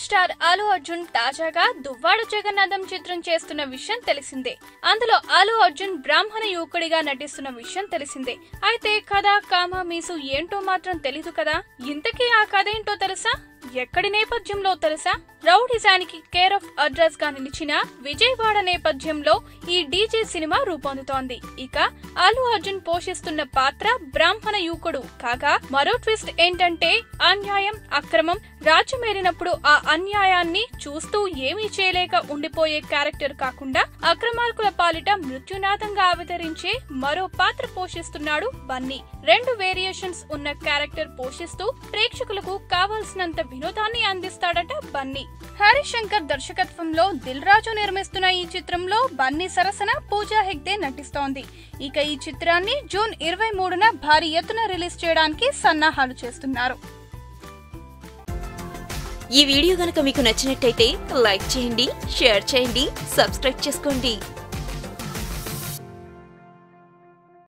Star Allu Arjun తాజాగా దువ్వాడ జగన్నాథం చిత్రం చేస్తున్న విషయం తెలిసిందే. అందులో అల్లు అర్జున్ బ్రాహ్మణ యువకుడిగా నటిస్తున్న విషయం తెలిసిందే. అయితే కథ కామ మీసు ఏంటో మాత్రం తెలీదు కదా. ఇంతకీ ఆ కథ ఏంటో తెలుసా? ఎక్కడి నేపథ్యంలో తెలుసా? రౌడిజానికి కేర్ ఆఫ్ అడ్రస్ గా నిలిచిన విజయవాడ నేపథ్యంలో ఈ డీజే సినిమా రూపొందుతోంది. ఇక అల్లు అర్జున్ పోషిస్తున్న పాత్ర బ్రాహ్మణ యువకుడు కాగా, మరో ట్విస్ట్ ఏంటంటే అన్యాయం అక్రమం రాజ్యమేరినప్పుడు ఆ అన్యాయాన్ని చూస్తూ ఏమీ చేయలేక ఉండిపోయే క్యారెక్టర్ కాకుండా అక్రమార్కుల పాలిట మృత్యునాథంగా అవతరించే మరో పాత్ర పోషిస్తున్నాడు బన్నీ. 2 వేరియేషన్స్ ఉన్న క్యారెక్టర్ పోషిస్తూ ప్రేక్షకులకు కావాల్సినంత వినోదాన్ని అందిస్తాడట బన్నీ. హరిశంకర్ దర్శకత్వంలో దిల్ రాజు నిర్మిస్తున్న ఈ చిత్రంలో బన్నీ సరసన పూజా హెగ్డే నటిస్తోంది. ఇక ఈ చిత్రాన్ని జూన్ 23న భారీ ఎత్తున రిలీజ్ చేయడానికి సన్నాహాలు చేస్తున్నారు. ఈ వీడియో గనుక మీకు నచ్చినట్టయితే లైక్ చేయండి, షేర్ చేయండి, సబ్స్క్రైబ్ చేసుకోండి.